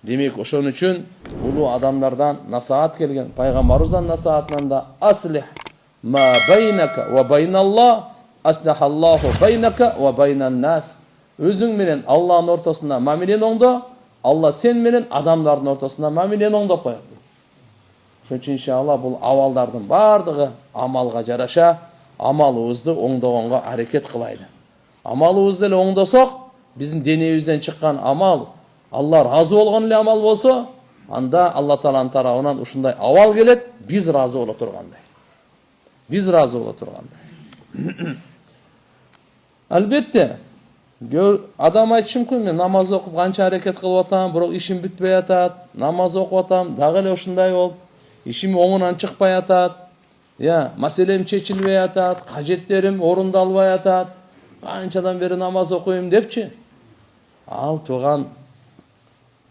Демек, ошон үчүн улуу адамдардан насаат келген, пайгамбарыбыздан насаатынан да аслих ма байнака ва байналлах аслахаллаху байнака ва байнан нас. Өзүң менен Аллахтын ортосунда мамилени оңдо, Алла сен менен адамдардын ортосунда мамилени оңдоп коет. Ошон үчүн иншалла бул абалдардын бардыгы амалга жараша амалыбызды оңдогонго аракет кылайлы. Амалыбызды эле оңдосок, биздин денебизден чыккан амал Алла разы болгон эле амал болсо, анда Алла Тааланын тарабынан ушундай абал келет, биз разы боло тургандай. Биз разы боло тургандай. Албетте, адам айтышы мүмкүн, мен намаз окуп канча аракет кылып атам, бирок ишим бүтпөй атат, намаз окуп атам, дагы эле ушундай болуп, ишим оңунан чыкпай атат, маселем чечилбей атат, кажеттерим орундалбай атат, канчадан бери намаз окуйм депчи. Ал туган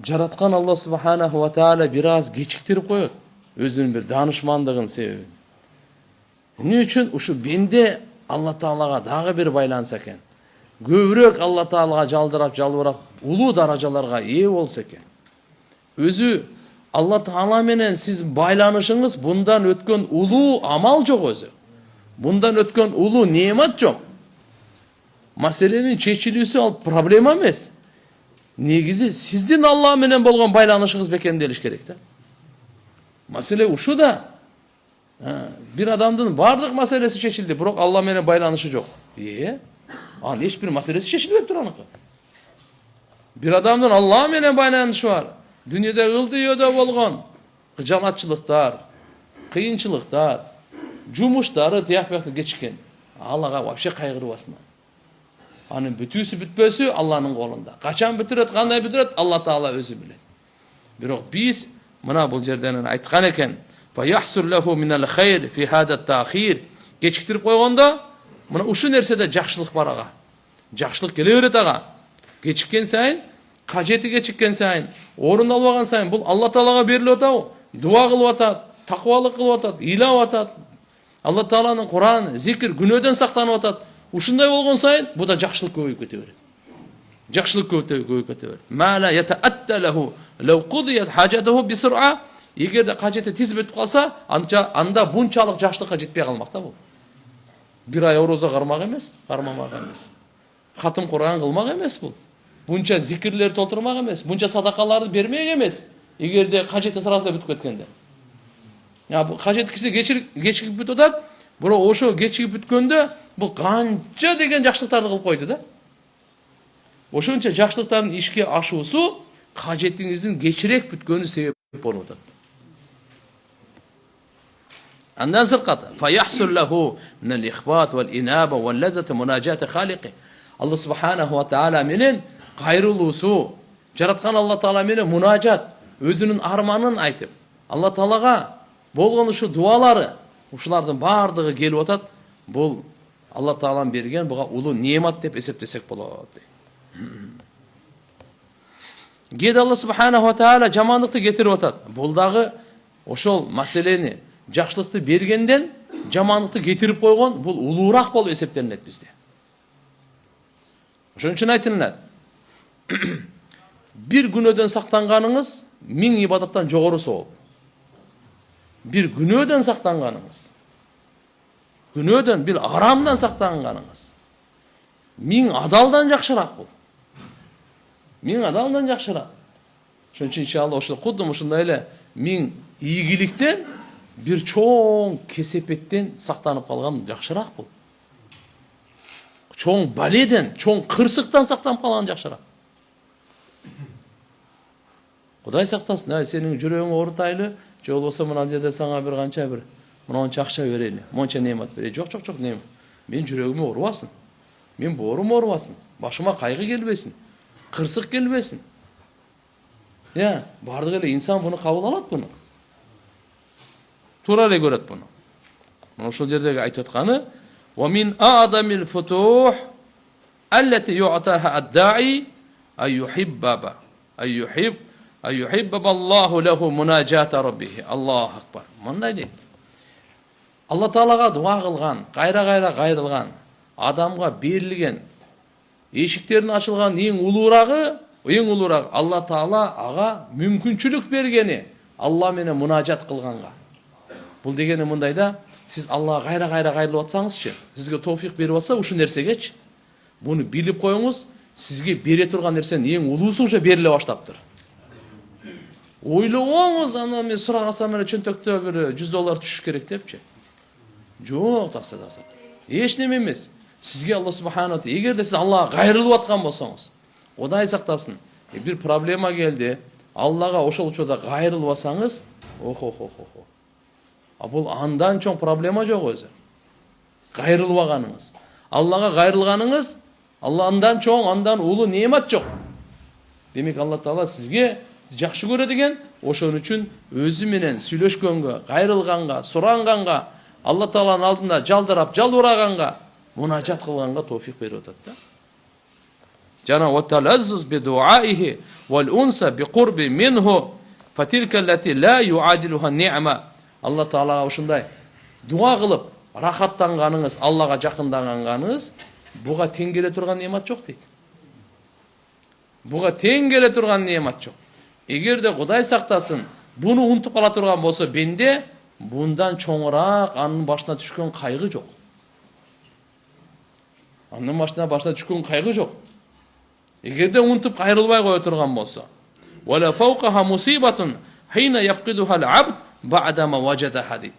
жараткан Алла субханаху ва таала бир аз кечиктирип коет, өзүнүн бир даанышмандыгын себебин. Эмне үчүн ушу бенде Алла Таалага дагы бир байланса экен. Көбүрөөк Алла Таалага жалбырап, улуу даражаларга ээ болсо экен. Өзү Алла Таала менен сиз байланышыңыз bundan өткөн улуу амал жок өзү. Bundan өткөн улуу неемат жок. Маселенин чечилүүсү ал проблема эмес. Негизи сиздин Алла менен болгон байланышыңыз бекемделиш керек да. Маселе ушу да. Bir адамдын бардык маселеси чечилди, бирок Алла менен байланышы жок. Анын эч бир маселеси чечилбеп тур аныкы. Bir адамдын Алла менен байланышы бар. Дүйнөдө ылдыйоодо болгон жанатчылыктар, кыйынчылыктар, жумуштары тияк-бияктан кечиккен. Аллага вообще кайгырбасын. Анын бүтүүсү бүтпөсү Алланын колунда. Качан бүтүрөт, кандай бүтүрөт, Алла Таала өзү билет. Бирок биз мына бул жерден айткан экен, "Фаяхсур лаху минал хайр фи хада таахир." Кечиктирип койгондо, мына ушул нерседе жакшылык бар ага. Жакшылык келе берет ага. Кечиккен сайын, кажети кечиккен сайын, орундалбаган сайын бул Алла Таалага берилип атабы? Дуа кылып атат, таквалык кылып атат, ыйлап атат. Алла Тааланын Куран, зикир, күнөөдөн сактанып атат. Ушундай болгон сайын бу да жакшылык көбөйүп кете берет. Жакшылык көбөйүп кете берет. Мала ятаатта лаху лав кудият хажатуху бисур'a. Эгерде кажети тез бүтүп калса, анда бунчалык жакшылыкка жетпей калмак да бул. Bir ay ороза кармак эмес, кармамак эмес. Хатым Куран кылмак эмес бул. Buncha zikirler толтурмак эмес, buncha садакаларды бермек эмес. Эгерде кажети сразу бүтүп кеткенде. Бул кажет кечигип бүтүп атат, бирок ошо кечигип бүткөндө бул канча деген жакшылыктарды кылып койду да. Ошончо жакшылыктардын ишке ашуусу кажетиңиздин кечирээк бүткөнү себеп болуп атат. Андан сыркаты фаяхсур лаху минал ихбат вал инаба вал лаззата мунажати халиқи. Алла субханаху ва таала менен кайрылуусу, жараткан Алла Таала менен мунажат, өзүнүн арманын айтып, Алла Таалага болгон ушу дуалары, ушулардын бардыгы келип атат. Бул Алла Тааланын берген буга улуу неемат деп эсептесек болот. Кээде Алла субханаху ва таала жамандыкты кетирип атат. Бул дагы ошол маселени, жакшылыкты бергенден жамандыкты кетирип койгон бул улуураак болуп эсептелинет бизде. Ошон үчүн айтылат. Bir күнөөдөн сактанганыңыз 1000 ибадаттан жогору сооп. Bir күнөөдөн сактанганыңыз, күнөөдөн, bir арамдан сактанганыңыз 1000 адалдан жакшыраак бул. 1000 адалдан жакшыраак. Ошон үчүн иншалла ошол кудум ушундай эле 1000 ийгиликтен bir чоң кесепеттен сактанып калган жакшыраак бул. Чоң баледен, чоң кырсыктан сактанып калган жакшыраак. Кудай сактасын, сенин жүрөгүң оорутайлы, же болбосо мына жерде сага бир канча бир монча акча берели, монча неемат берели. Жок, неем. Мен жүрөгүм оорубасын. Мен боорум оорубасын. Башыма кайгы келбесин. Кырсык келбесин. Бардык эле инсан буну кабыл алат буну. Туура эле көрөт буну. Мына ошол жердеги айтып атканы "Ва мин а'дамил футух аллати ю'таха ад-da'i ayyuhibba Allahu lahu munajata rabbih." Allahu akbar. Мындай дейт. Алла Таалага дуа кылган, кайра кайрылган, адамга берилген, эшиктерин ачылган эң улуурагы Эң улураак Алла Таала ага мүмкүнчүлүк бергени Алла менен мунажат кылганга. Бул дегени мындай да, сиз Аллага кайра кайрылып атсаңызчы, сизге товфик берип атса ушул нерсегечи, буну билип коюңуз, сизге бере турган нерсенин эң улуусу уже бериле баштаптыр. Ойлобоңуз, аны мен сурагансам эле чөнтөктө бир $100 түшүш керек депчи. Жок, такса. Эч неме эмес. Сизге Алла субхана ва эгерде сиз Аллага кайрылып аткан болсоңуз, Кудай сактасын, бир проблема келди, Аллага ошол учурда кайрылып алсаңыз, бул андан чоң проблема жок өзү. Кайрылбаганыңыз. Аллага кайрылганыңыз, Аллахдан чоң, андан улуу неемат жок. Демек Алла Таала сизге жакшы көрөт экен, ошон үчүн өзү менен сүйлөшкөнгө, кайрылганга, суранганга, Алла Тааланын алдында жалдырап, жалбыраганга, мунажат кылганга товфик берип атат да. Жана ваталаззуз бидуаихи вал унса биқурби минху фатилка лати ла юадилуха ни'ма. Алла Таалага ушундай дуа кылып, рахаттанганыңыз, Аллага жакынданганыңыз буга тең келе турган неемат жок дейт. Буга тең келе турган неемат жок. Эгерде Кудай сактасын, буну унутуп кала турган болсо бенде, bundan чоңураак анын башына түшкөн кайгы жок. Анын башына түшкөн кайгы жок. Эгерде унутуп кайрылбай кое турган болсо, вала фауқаха мусибатун хина яфқидуха ал-абд бa'да ма важада хадид.